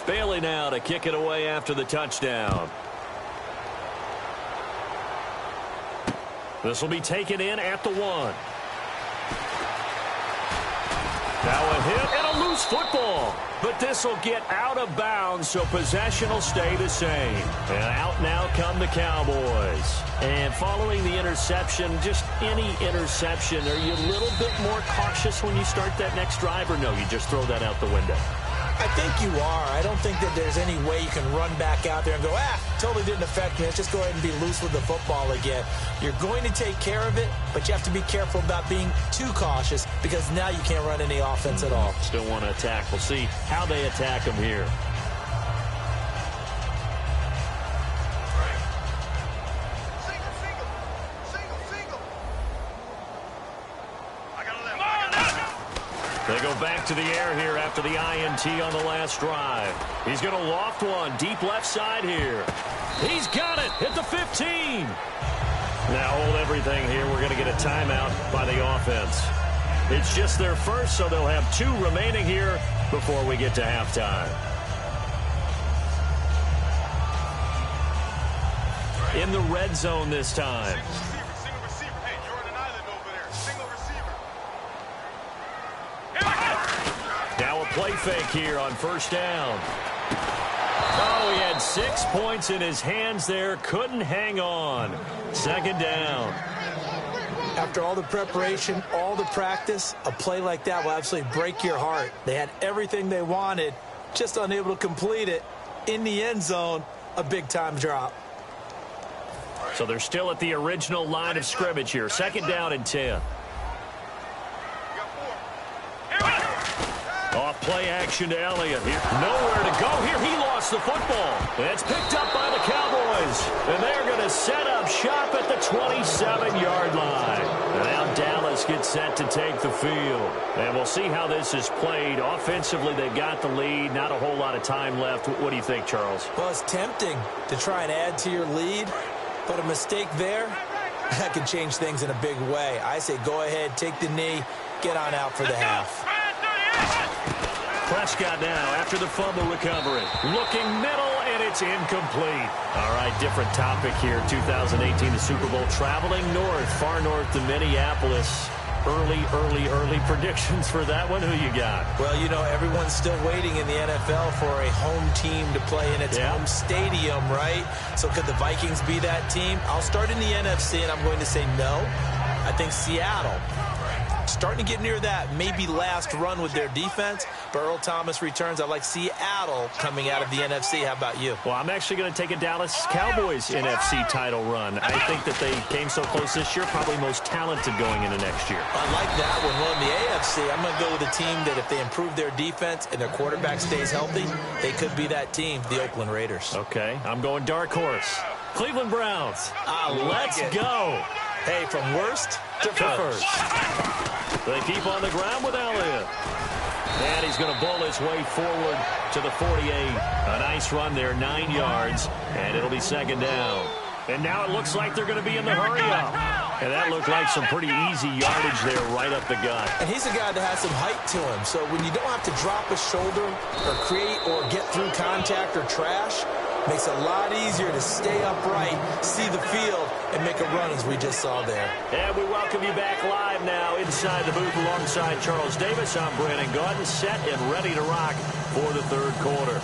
Bailey now to kick it away after the touchdown. This will be taken in at the 1. Now a hit and a loose football. But this will get out of bounds, so possession will stay the same. And out now come the Cowboys. And following the interception, just any interception, are you a little bit more cautious when you start that next drive, or no, you just throw that out the window? I think you are. I don't think that there's any way you can run back out there and go, totally didn't affect me. Let's just go ahead and be loose with the football again. You're going to take care of it, but you have to be careful about being too cautious because now you can't run any offense at all. Still want to attack. We'll see how they attack them here. They go back to the air here after the INT on the last drive. He's going to loft one deep left side here. He's got it at the 15. Now hold everything here. We're going to get a timeout by the offense. It's just their first, so they'll have 2 remaining here before we get to halftime. In the red zone this time. Now a play fake here on first down. Oh, he had 6 points in his hands there. Couldn't hang on. Second down. After all the preparation, all the practice, a play like that will absolutely break your heart. They had everything they wanted, just unable to complete it. In the end zone, a big-time drop. So they're still at the original line of scrimmage here. Second down and 10. Off play action to Elliott here. Nowhere to go here. He lost the football. It's picked up by the Cowboys. And they're going to set up shop at the 27-yard line. And now Dallas gets set to take the field. And we'll see how this is played. Offensively, they've got the lead. Not a whole lot of time left. What do you think, Charles? Well, it's tempting to try and add to your lead. But a mistake there, that can change things in a big way. I say go ahead, take the knee, get on out for the half. Prescott now after the fumble recovery. Looking middle, and it's incomplete. All right, different topic here. 2018, the Super Bowl, traveling north, far north to Minneapolis. Early predictions for that one. Who you got? Well, you know, everyone's still waiting in the NFL for a home team to play in its home stadium, right? So could the Vikings be that team? I'll start in the NFC, and I'm going to say no. I think Seattle, starting to get near that maybe last run with their defense. But Earl Thomas returns. I like Seattle coming out of the NFC. How about you? Well, I'm actually going to take a Dallas Cowboys NFC title run. I think that they came so close this year, probably most talented going into next year. I like that one. Well, in the AFC, I'm going to go with a team that if they improve their defense and their quarterback stays healthy, they could be that team, the Oakland Raiders. Okay, I'm going dark horse. Cleveland Browns. Let's go. Hey, from worst to first. They keep on the ground with Elliott. And he's going to bowl his way forward to the 48. A nice run there, 9 yards, and it'll be second down. And now it looks like they're going to be in the hurry-up. And that looked like some pretty easy yardage there right up the gut. And he's a guy that has some height to him. So when you don't have to drop a shoulder or create or get through contact or trash, makes it a lot easier to stay upright, see the field, and make a run as we just saw there. And we welcome you back live now inside the booth alongside Charles Davis. I'm Brandon Gaudin, set and ready to rock for the third quarter.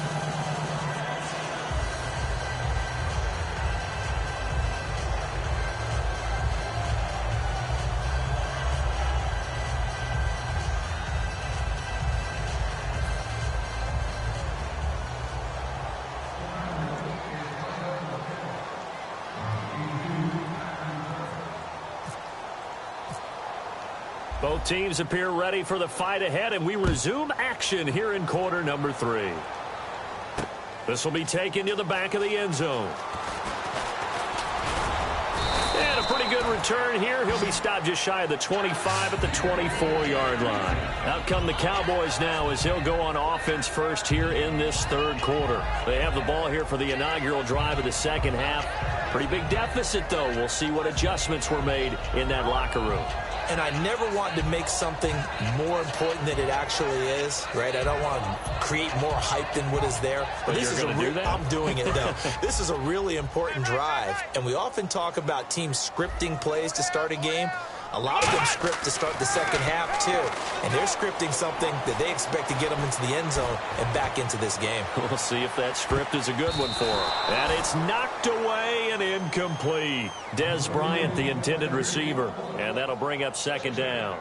Both teams appear ready for the fight ahead, and we resume action here in quarter number 3. This will be taken to the back of the end zone. And a pretty good return here. He'll be stopped just shy of the 25 at the 24-yard line. Out come the Cowboys now as he'll go on offense first here in this third quarter. They have the ball here for the inaugural drive of the second half. Pretty big deficit, though. We'll see what adjustments were made in that locker room. and I never want to make something more important than it actually is, right? I don't want to create more hype than what is there. But this is I'm doing it, though. This is a really important drive, and we often talk about teams scripting plays to start a game. A lot of them script to start the second half, too. And they're scripting something that they expect to get them into the end zone and back into this game. We'll see if that script is a good one for them. And it's knocked away and incomplete. Des Bryant, the intended receiver. And that'll bring up second down.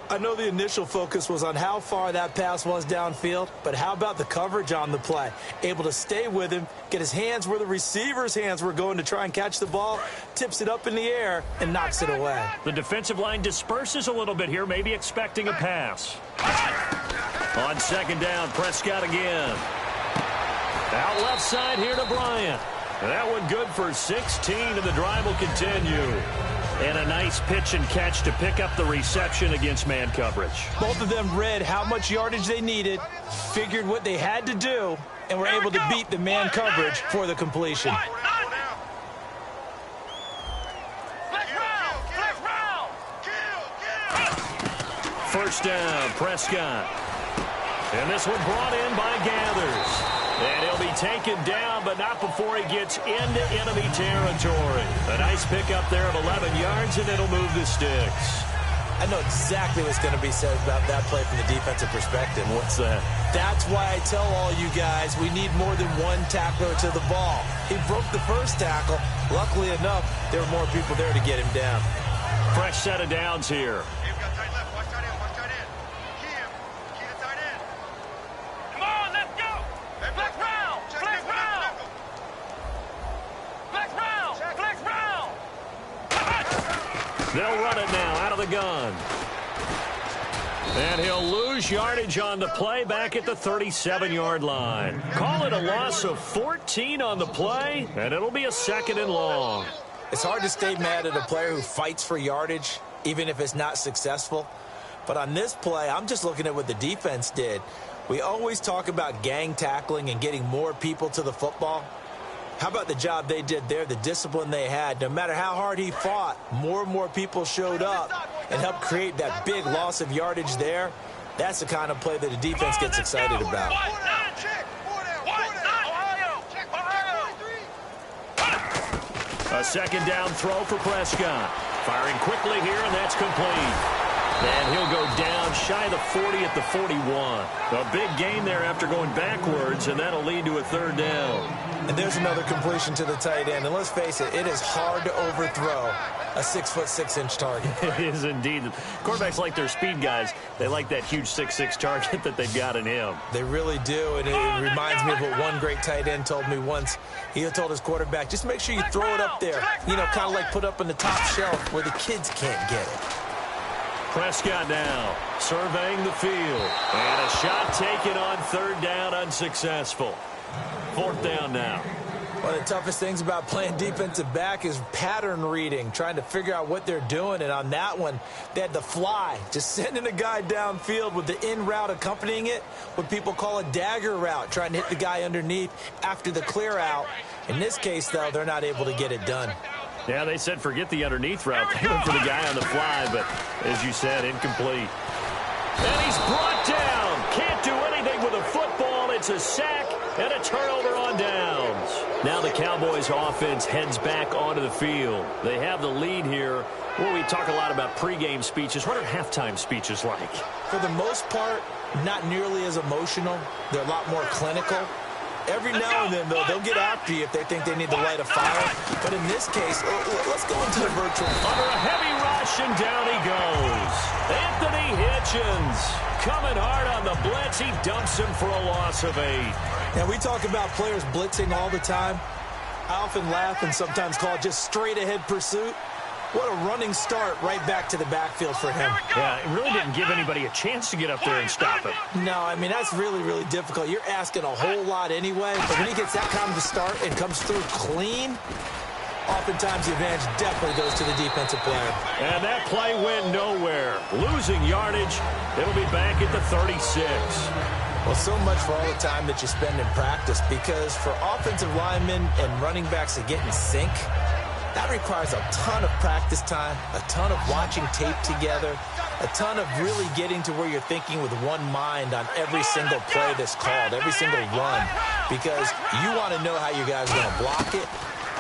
I know the initial focus was on how far that pass was downfield, but how about the coverage on the play? Able to stay with him, get his hands where the receiver's hands were going to try and catch the ball, tips it up in the air, and knocks it away. The defensive line disperses a little bit here, maybe expecting a pass. On second down, Prescott again. Out left side here to Bryant. And that one good for 16, and the drive will continue. And a nice pitch and catch to pick up the reception against man coverage. Both of them read how much yardage they needed, figured what they had to do, and were able to beat the man coverage for the completion. First down, Prescott. And this one brought in by Gathers. And he'll be taken down, but not before he gets into enemy territory. A nice pickup there of 11 yards, and it'll move the sticks. I know exactly what's going to be said about that play from the defensive perspective. What's that? That's why I tell all you guys we need more than one tackler to the ball. He broke the first tackle. Luckily enough, there were more people there to get him down. Fresh set of downs here. They'll run it now out of the gun. And he'll lose yardage on the play back at the 37-yard line. Call it a loss of 14 on the play, and it'll be a second and long. It's hard to stay mad at a player who fights for yardage, even if it's not successful. But on this play, I'm just looking at what the defense did. We always talk about gang tackling and getting more people to the football. How about the job they did there, the discipline they had? No matter how hard he fought, more and more people showed up and helped create that big loss of yardage there. That's the kind of play that the defense gets excited about. A second down throw for Prescott. Firing quickly here, and that's complete. And he'll go down shy of the 40 at the 41. A big gain there after going backwards, and that'll lead to a third down. And there's another completion to the tight end. And let's face it, it is hard to overthrow a 6'6" target. It is indeed. Quarterbacks like their speed guys. They like that huge 6'6" target that they've got in him. They really do, and it reminds me of what one great tight end told me once. He told his quarterback, just make sure you throw it up there. You know, kind of like put up on the top shelf where the kids can't get it. Prescott now surveying the field. And a shot taken on third down, unsuccessful. Fourth down now. One of the toughest things about playing defensive back is pattern reading, trying to figure out what they're doing. And on that one, they had the fly, just sending a guy downfield with the in route accompanying it, what people call a dagger route, trying to hit the guy underneath after the clear out. In this case, though, they're not able to get it done. Yeah, they said forget the underneath route. They went for the guy on the fly, but as you said, incomplete. And he's brought down. Can't do anything with a football. It's a sack and a turnover on downs. Now the Cowboys offense heads back onto the field. They have the lead here. Well, we talk a lot about pregame speeches. What are halftime speeches like? For the most part, not nearly as emotional. They're a lot more clinical. Every now and then, though, they'll get after you if they think they need to light a fire. But in this case, let's go into the virtual. Under a heavy rush, and down he goes. Anthony Hitchens coming hard on the blitz. He dumps him for a loss of 8. Now, we talk about players blitzing all the time. I often laugh and sometimes call it just straight-ahead pursuit. What a running start right back to the backfield for him. Yeah, it really didn't give anybody a chance to get up there and stop him. No, I mean, that's really, really difficult. You're asking a whole lot anyway. But when he gets that kind of a start and comes through clean, oftentimes the advantage definitely goes to the defensive player. And that play went nowhere. Losing yardage, it'll be back at the 36. Well, so much for all the time that you spend in practice, because for offensive linemen and running backs to get in sync, That requires a ton of practice time, a ton of watching tape together, a ton of really getting to where you're thinking with one mind on every single play that's called, every single run, because you want to know how your guy's going to block it.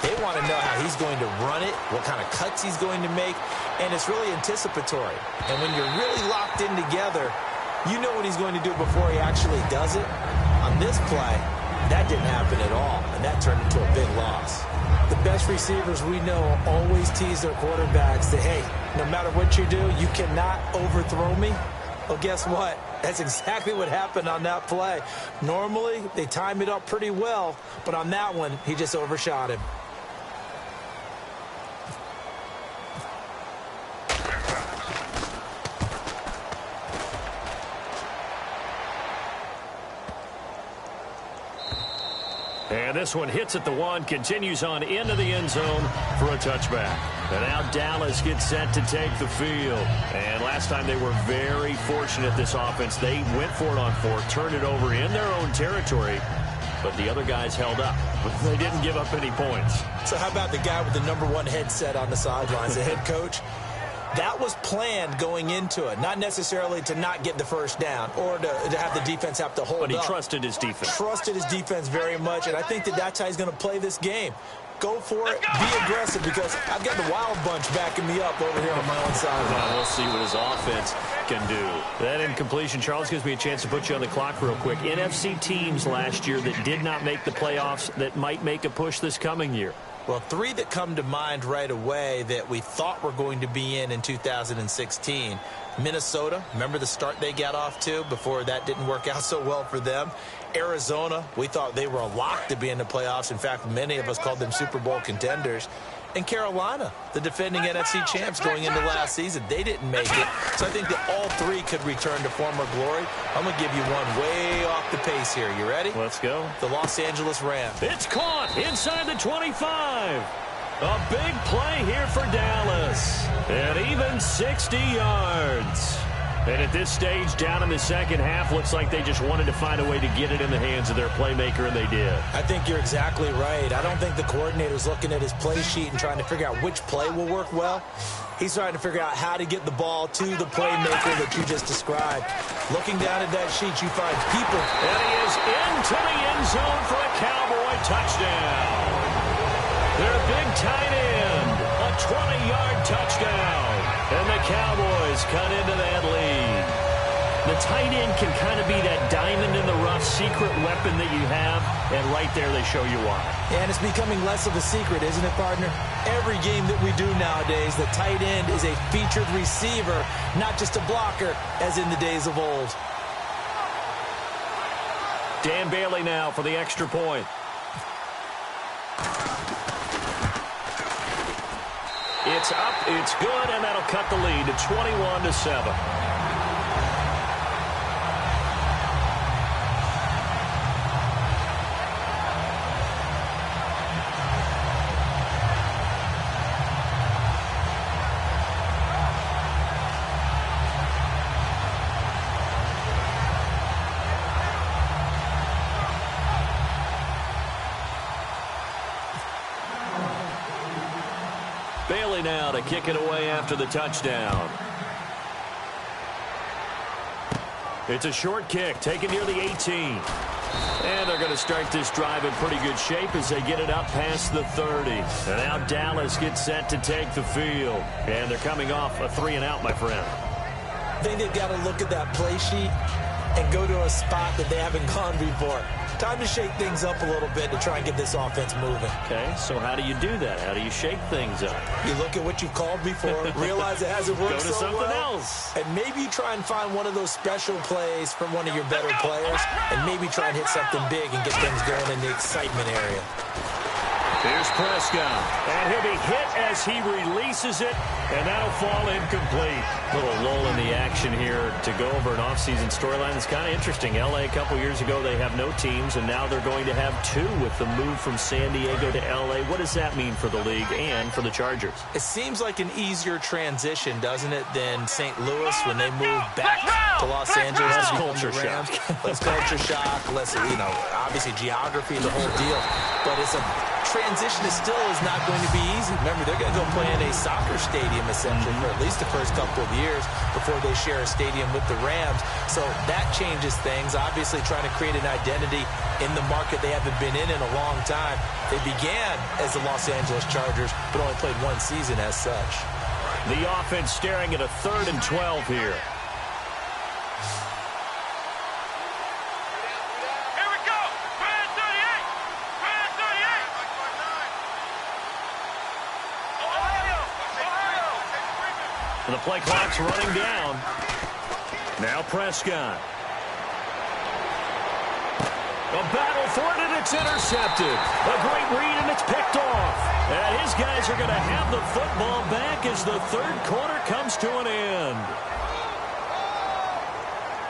They want to know how he's going to run it, what kind of cuts he's going to make, and it's really anticipatory. And when you're really locked in together, you know what he's going to do before he actually does it. On this play, that didn't happen at all, and that turned into a big loss. The best receivers we know always tease their quarterbacks that, hey, no matter what you do, you cannot overthrow me. Well, guess what? That's exactly what happened on that play. Normally, they time it up pretty well, but on that one, he just overshot him. And this one hits at the 1, continues on into the end zone for a touchback. And now Dallas gets set to take the field. And last time they were very fortunate, this offense. They went for it on 4, turned it over in their own territory, but the other guys held up. But they didn't give up any points. So how about the guy with the #1 headset on the sidelines, the head coach? That was planned going into it, not necessarily to not get the first down or to have the defense have to hold up. But he trusted his defense. Trusted his defense very much, and I think that's how he's going to play this game. Go for it, be aggressive, because I've got the wild bunch backing me up over here on my own side. Well, we'll see what his offense can do. That incompletion, Charles, gives me a chance to put you on the clock real quick. NFC teams last year that did not make the playoffs that might make a push this coming year. Well, 3 that come to mind right away that we thought were going to be in 2016. Minnesota, remember the start they got off to before that didn't work out so well for them. Arizona, we thought they were a lock to be in the playoffs. In fact, many of us called them Super Bowl contenders. And Carolina, the defending NFC champs going into last season, they didn't make it. So I think that all 3 could return to former glory. I'm going to give you one way off the pace here. You ready? Let's go. The Los Angeles Rams. It's caught inside the 25. A big play here for Dallas. And even 60 yards. And at this stage, down in the second half, looks like they just wanted to find a way to get it in the hands of their playmaker, and they did. I think you're exactly right. I don't think the coordinator's looking at his play sheet and trying to figure out which play will work well. He's trying to figure out how to get the ball to the playmaker that you just described. Looking down at that sheet, you find people. And he is into the end zone for a Cowboy touchdown. Their big tight end, a 20-yard touchdown. And the Cowboys cut into that lead. The tight end can kind of be that diamond in the rough secret weapon that you have, and right there they show you why. And it's becoming less of a secret, isn't it, partner? Every game that we do nowadays, the tight end is a featured receiver, not just a blocker, as in the days of old. Dan Bailey now for the extra point. It's up, it's good, and that'll cut the lead to 21-7. Bailey now to kick it away after the touchdown. It's a short kick, taken near the 18. And they're going to start this drive in pretty good shape as they get it up past the 30. And now Dallas gets set to take the field. And they're coming off a 3-and-out, my friend. I think they've got to look at that play sheet and go to a spot that they haven't gone before. Time to shake things up a little bit to try and get this offense moving. Okay, so how do you do that? How do you shake things up? You look at what you've called before, realize it hasn't worked so well. Go to something else. And maybe you try and find one of those special plays from one of your better players, and maybe try and hit something big and get things going in the excitement area. Here's Prescott, and he'll be hit as he releases it, and that'll fall incomplete. Little lull in the action here to go over an offseason storyline. It's kind of interesting. L.A. a couple years ago, they have no teams, and now they're going to have 2 with the move from San Diego to L.A. What does that mean for the league and for the Chargers? It seems like an easier transition, doesn't it, than St. Louis when they moved back to Los Angeles. Less culture shock. Less culture shock, less, obviously geography, the whole deal. But it's a transition is still as is not going to be easy. Remember, they're going to go play in a soccer stadium, essentially, for at least the first couple of years before they share a stadium with the Rams. So that changes things. Obviously, trying to create an identity in the market they haven't been in a long time. They began as the Los Angeles Chargers, but only played one season as such. The offense staring at a 3rd and 12 here. The play clock's running down. Now Prescott. A battle for it, and it's intercepted. A great read, and it's picked off. And his guys are going to have the football back as the 3rd quarter comes to an end.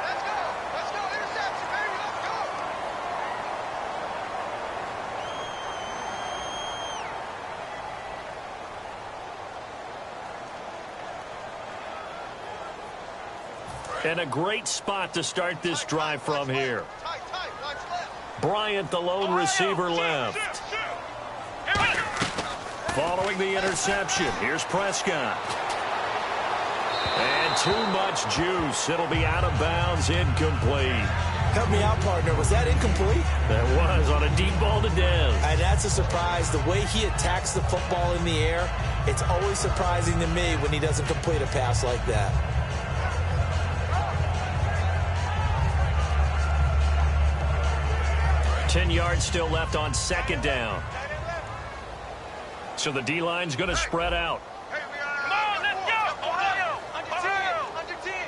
Let's go. Interception, baby. Let's go. And a great spot to start this drive from here. Bryant, the lone receiver, left. Following the interception, here's Prescott. And too much juice. It'll be out of bounds, incomplete. Help me out, partner. Was that incomplete? That was on a deep ball to Dez. And that's a surprise. The way he attacks the football in the air, it's always surprising to me when he doesn't complete a pass like that. 10 yards still left on 2nd down. So the D-line's going to spread out. Come on, let's go. Ohio. Under 10.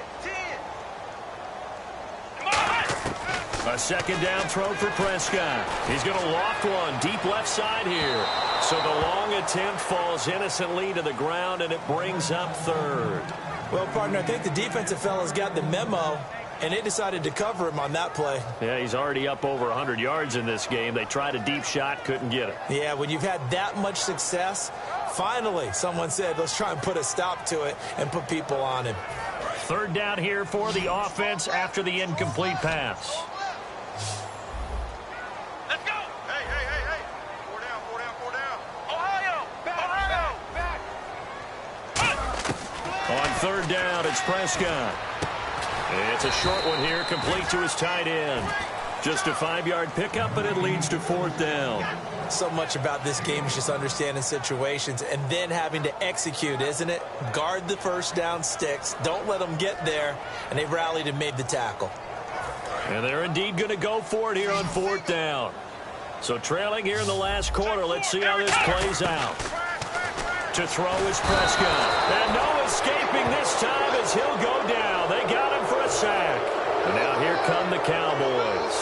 Come on. A 2nd down throw for Prescott. He's going to loft one deep left side here. So the long attempt falls innocently to the ground, and it brings up 3rd. Well, partner, I think the defensive fellas got the memo, and they decided to cover him on that play. Yeah, he's already up over 100 yards in this game. They tried a deep shot, couldn't get it. Yeah, when you've had that much success, finally someone said, let's try and put a stop to it and put people on him. 3rd down here for the offense after the incomplete pass. Let's go. Hey. 4 down. Ohio. Back. On 3rd down, it's Prescott. It's a short one here, complete to his tight end. Just a 5-yard pickup, and it leads to 4th down. So much about this game is just understanding situations and then having to execute, isn't it? Guard the first down sticks. Don't let them get there. And they rallied and made the tackle. And they're indeed going to go for it here on 4th down. So trailing here in the last quarter, let's see how this plays out. To throw is Prescott. And no escaping this time as he'll go down. They got him for a sack. And now here come the Cowboys.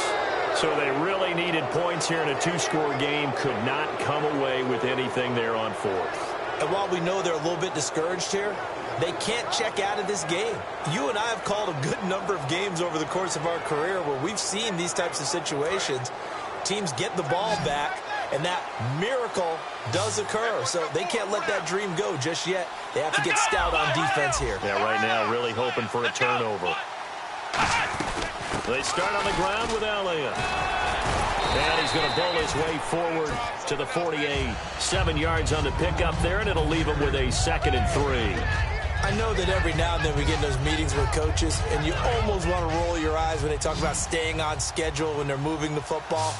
So they really needed points here in a 2-score game. Could not come away with anything there on 4th. And while we know they're a little bit discouraged here, they can't check out of this game. You and I have called a good number of games over the course of our career where we've seen these types of situations. Teams get the ball back, and that miracle does occur. So they can't let that dream go just yet. They have to get stout on defense here. Yeah, right now really hoping for a turnover. They start on the ground with Elliott. And he's going to bowl his way forward to the 48. 7 yards on the pickup there, and it'll leave him with a 2nd and 3. I know that every now and then we get in those meetings with coaches, and you almost want to roll your eyes when they talk about staying on schedule when they're moving the football.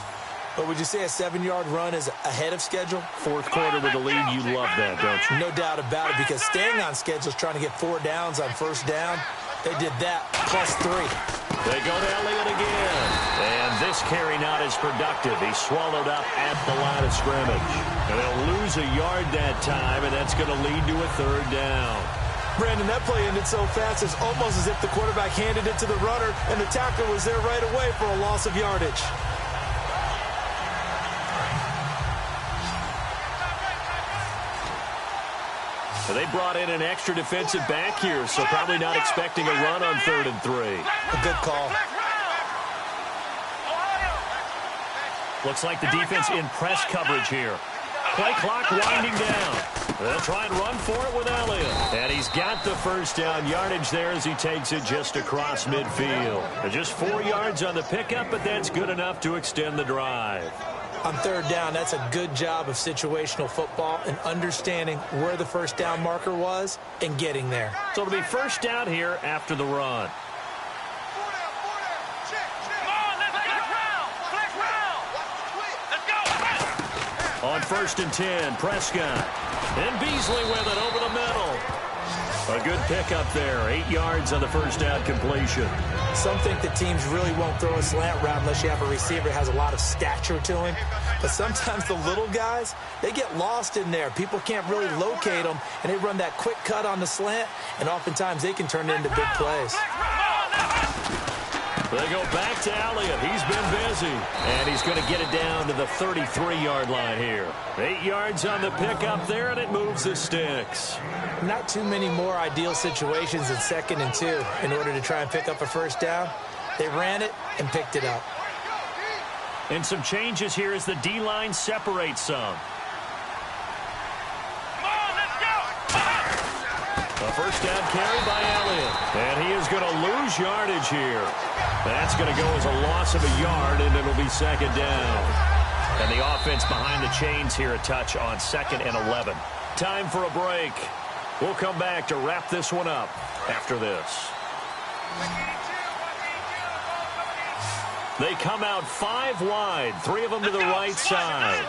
But would you say a 7-yard run is ahead of schedule? 4th quarter with the lead, you love that, don't you? No doubt about it, because staying on schedule is trying to get 4 downs on 1st down. They did that, plus 3. They go to Elliott again. And this carry not as productive. He's swallowed up at the line of scrimmage. And they'll lose a yard that time, and that's going to lead to a 3rd down. Brandon, that play ended so fast, it's almost as if the quarterback handed it to the runner, and the tackler was there right away for a loss of yardage. So they brought in an extra defensive back here, so probably not expecting a run on 3rd and 3. A good call. Looks like the defense in press coverage here. Play clock winding down. They'll try and run for it with Elliott. And he's got the 1st down yardage there as he takes it just across midfield. Just 4 yards on the pickup, but that's good enough to extend the drive. On third down, that's a good job of situational football and understanding where the first down marker was and getting there. So it'll be first down here after the run. On 1st and 10, Prescott. And Beasley with it over the middle. A good pickup there. 8 yards on the first down completion. Some think the teams really won't throw a slant route unless you have a receiver that has a lot of stature to him. But sometimes the little guys, they get lost in there. People can't really locate them, and they run that quick cut on the slant, and oftentimes they can turn it into big plays. They go back to Elliott. He's been busy. And he's going to get it down to the 33-yard line here. 8 yards on the pickup there, and it moves the sticks. Not too many more ideal situations in 2nd and 2 in order to try and pick up a first down. They ran it and picked it up. And some changes here as the D-line separates some. A first down carry by Elliott. And he is going to lose yardage here. That's going to go as a loss of a yard, and it'll be 2nd down. And the offense behind the chains here a touch on 2nd and 11. Time for a break. We'll come back to wrap this one up after this. They come out 5 wide, 3 of them to the right side.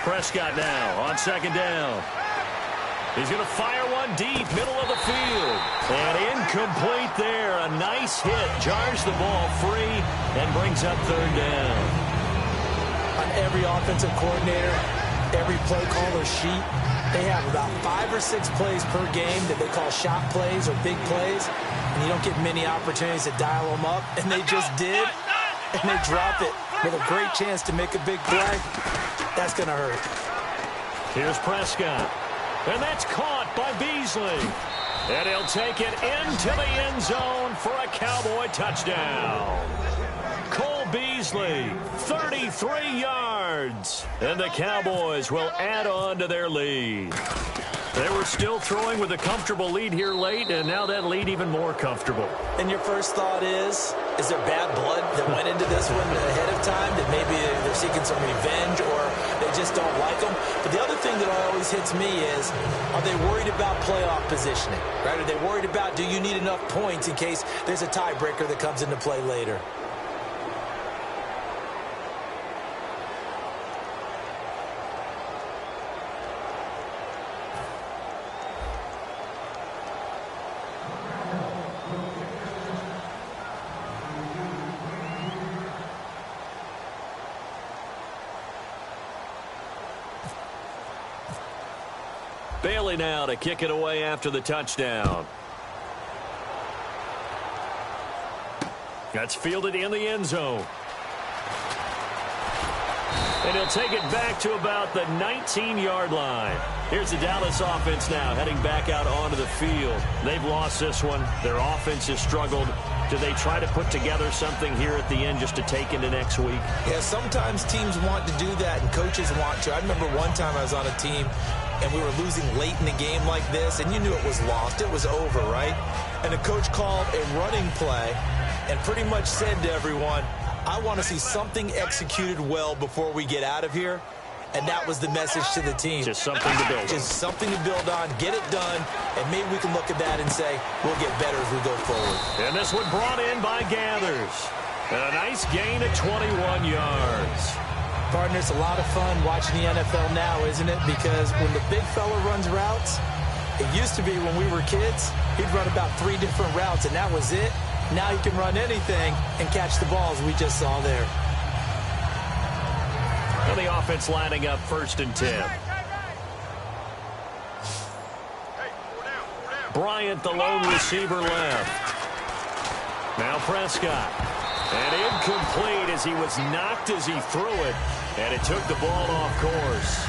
Prescott now on 2nd down. He's going to fire one deep, middle of the field. And incomplete there. A nice hit. Jars the ball free and brings up 3rd down. On every offensive coordinator, every play caller sheet, they have about 5 or 6 plays per game that they call shot plays or big plays. And you don't get many opportunities to dial them up. And they just did. And they drop it with a great chance to make a big play. That's going to hurt. Here's Prescott. And that's caught by Beasley. And he'll take it into the end zone for a Cowboy touchdown. Cole Beasley, 33 yards. And the Cowboys will add on to their lead. They were still throwing with a comfortable lead here late, and now that lead even more comfortable. And your first thought is there bad blood that went into this one ahead of time, that maybe they're seeking some revenge or they just don't like them? But the other thing that always hits me is, are they worried about playoff positioning? Right? Are they worried about, do you need enough points in case there's a tiebreaker that comes into play later? Bailey now to kick it away after the touchdown. That's fielded in the end zone. And he'll take it back to about the 19-yard line. Here's the Dallas offense now heading back out onto the field. They've lost this one. Their offense has struggled. Do they try to put together something here at the end just to take into next week? Yeah, sometimes teams want to do that and coaches want to. I remember one time I was on a team and we were losing late in the game like this, and you knew it was lost. It was over, right? And the coach called a running play and pretty much said to everyone, I want to see something executed well before we get out of here. And that was the message to the team. Just something to build on. Just something to build on, get it done, and maybe we can look at that and say, we'll get better as we go forward. And this one brought in by Gathers. And a nice gain of 21 yards. Partner, it's a lot of fun watching the NFL now, isn't it? Because when the big fella runs routes, it used to be when we were kids, he'd run about 3 different routes, and that was it. Now he can run anything and catch the balls we just saw there. Now the offense lining up 1st and 10. Bryant, the lone receiver, left. Now Prescott. And incomplete as he was knocked as he threw it. And it took the ball off course.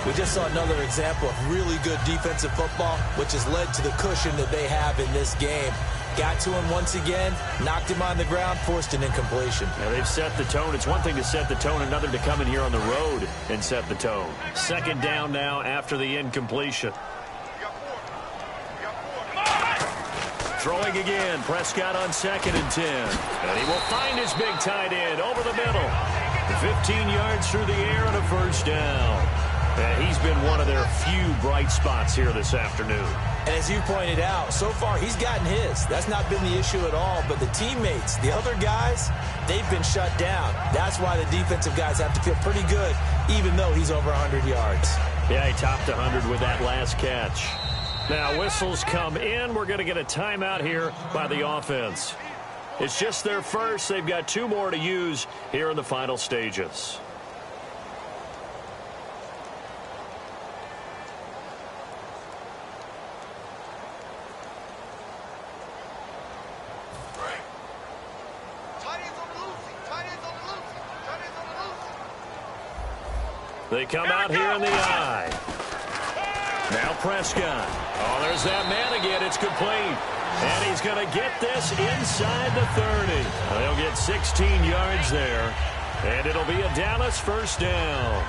We just saw another example of really good defensive football, which has led to the cushion that they have in this game. Got to him once again, knocked him on the ground, forced an incompletion. Now they've set the tone. It's one thing to set the tone, another to come in here on the road and set the tone. 2nd down now after the incompletion. Throwing again. Prescott on 2nd and 10. And he will find his big tight end over the middle. 15 yards through the air and a first down. And he's been one of their few bright spots here this afternoon. And as you pointed out, so far he's gotten his. That's not been the issue at all. But the teammates, the other guys, they've been shut down. That's why the defensive guys have to feel pretty good, even though he's over 100 yards. Yeah, he topped 100 with that last catch. Now whistles come in. We're going to get a timeout here by the offense. It's just their first. They've got 2 more to use here in the final stages. They come out here in the eye. Now Prescott. Oh, there's that man again. It's complete. And he's going to get this inside the 30. They'll get 16 yards there. And it'll be a Dallas first down.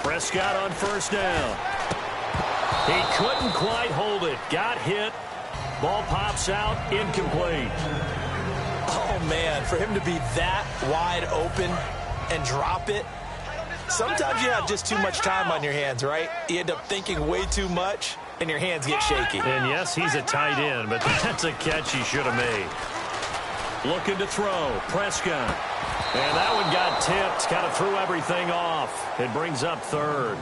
Prescott on first down. He couldn't quite hold it. Got hit. Ball pops out. Incomplete. Oh, man, for him to be that wide open and drop it. Sometimes you have just too much time on your hands, right? You end up thinking way too much, and your hands get shaky. And, yes, he's a tight end, but that's a catch he should have made. Looking to throw. Prescott. And that one got tipped. Kind of threw everything off. It brings up 3rd.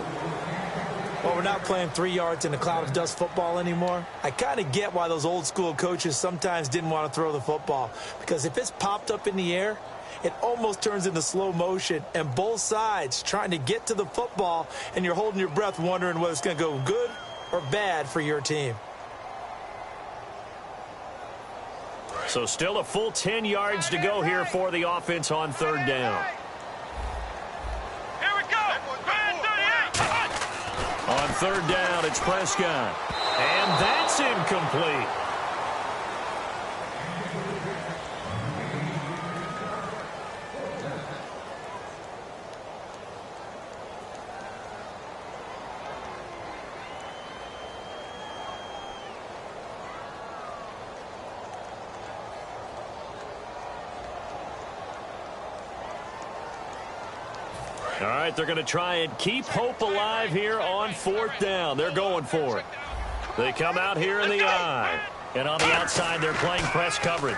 Well, we're not playing 3 yards in a cloud of dust football anymore. I kind of get why those old school coaches sometimes didn't want to throw the football. Because if it's popped up in the air, it almost turns into slow motion. And both sides trying to get to the football, and you're holding your breath wondering whether it's going to go good or bad for your team. So still a full 10 yards to go here for the offense on 3rd down. Here we go. On 3rd down, it's Prescott. And that's incomplete. All right, they're going to try and keep hope alive here on 4th down. They're going for it. They come out here in the eye. And on the outside, they're playing press coverage.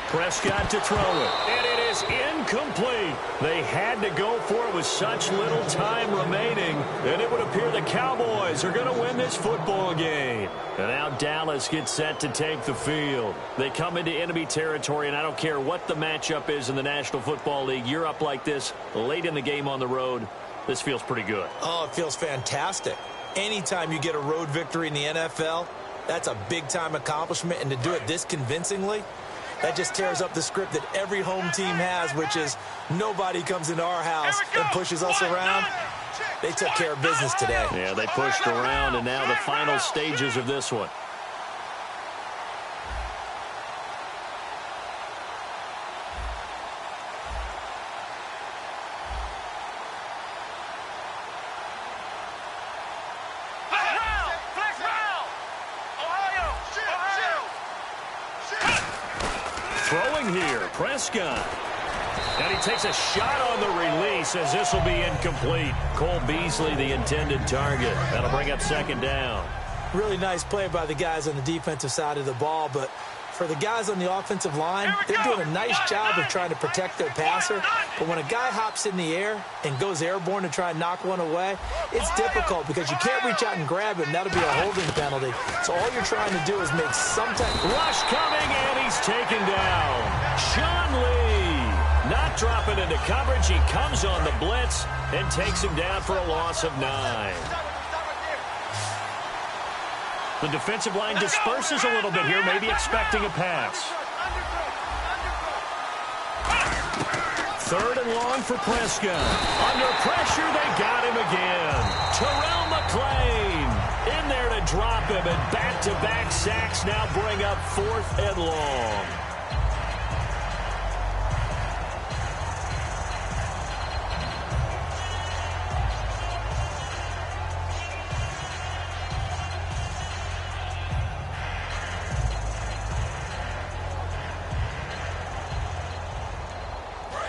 Prescott to throw it. And it is incomplete. They had to go for it with such little time remaining. And it would appear the Cowboys are going to win this football game. And now Dallas gets set to take the field. They come into enemy territory, and I don't care what the matchup is in the National Football League. You're up like this late in the game on the road. This feels pretty good. Oh, it feels fantastic. Anytime you get a road victory in the NFL, that's a big-time accomplishment. And to do it this convincingly, that just tears up the script that every home team has, which is nobody comes into our house and pushes us around. They took care of business today. Yeah, they pushed around, and now the final stages of this one. Throwing here, Prescott. And he takes a shot on the release as this will be incomplete. Cole Beasley, the intended target. That'll bring up 2nd down. Really nice play by the guys on the defensive side of the ball, but for the guys on the offensive line, they're doing a nice job of trying to protect their passer. But when a guy hops in the air and goes airborne to try and knock one away, it's difficult because you can't reach out and grab it, and that'll be a holding penalty. So all you're trying to do is make some type. Rush coming, and he's taken down. Sean Lee not dropping into coverage. He comes on the blitz and takes him down for a loss of 9. The defensive line disperses a little bit here, maybe expecting a pass. 3rd and long for Prescott. Under pressure, they got him again. Terrell McClain in there to drop him, and back-to-back sacks now bring up 4th and long.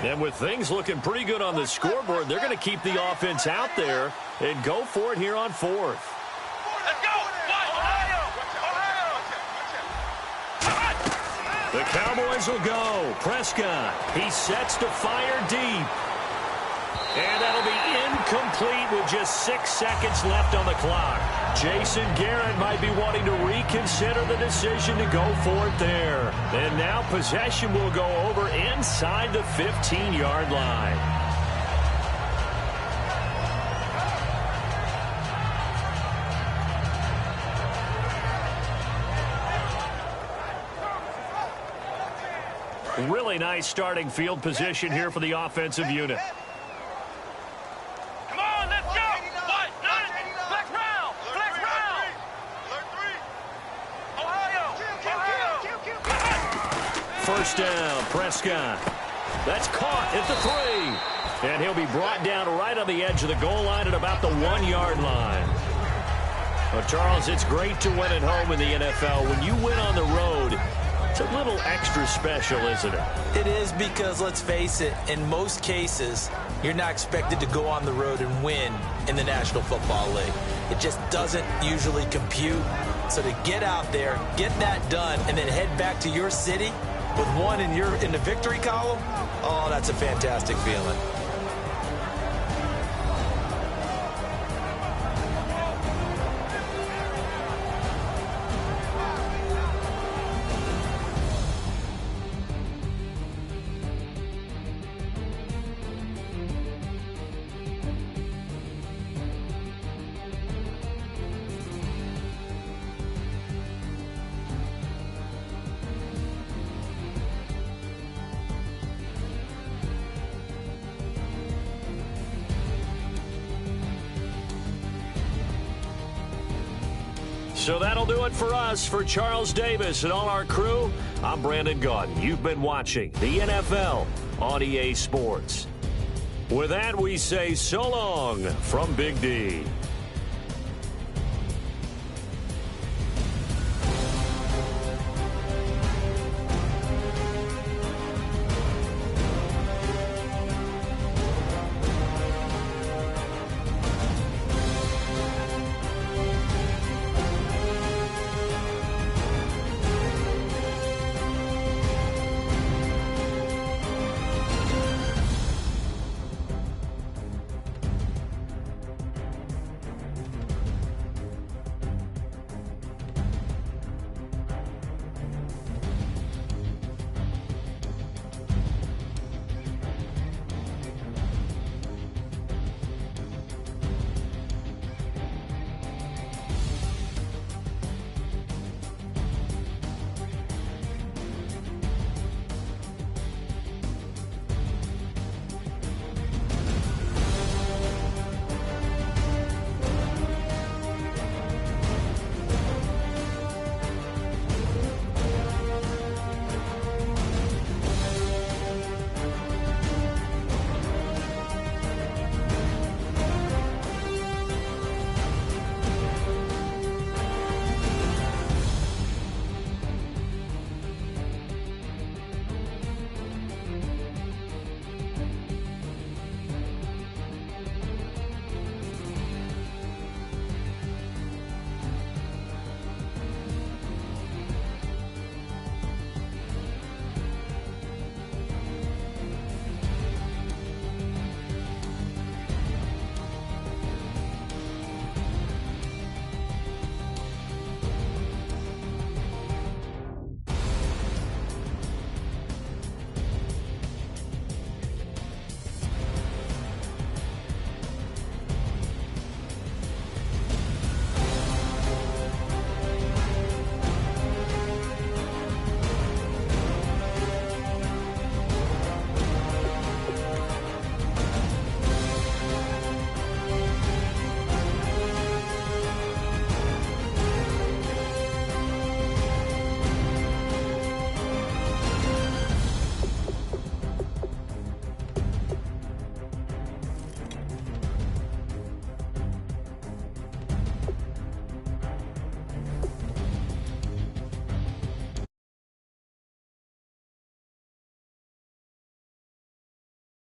And with things looking pretty good on the scoreboard, they're going to keep the offense out there and go for it here on 4th. Let's go! Ohio! Ohio! The Cowboys will go. Prescott, he sets to fire deep. And that'll be incomplete with just 6 seconds left on the clock. Jason Garrett might be wanting to reconsider the decision to go for it there. And now possession will go over inside the 15-yard line. Really nice starting field position here for the offensive unit. Come on, let's go! What? Flex round! Flex round! Ohio! Ohio! First down, Prescott. That's caught at the 3. And he'll be brought down right on the edge of the goal line at about the 1-yard line. Well, Charles, it's great to win at home in the NFL. When you win on the road, it's a little extra special, isn't it? It is, because, let's face it, in most cases, you're not expected to go on the road and win in the National Football League. It just doesn't usually compute. So to get out there, get that done, and then head back to your city with one in the victory column, oh, that's a fantastic feeling. So that'll do it for us. For Charles Davis and all our crew, I'm Brandon Gaudin. You've been watching the NFL on EA Sports. With that, we say so long from Big D.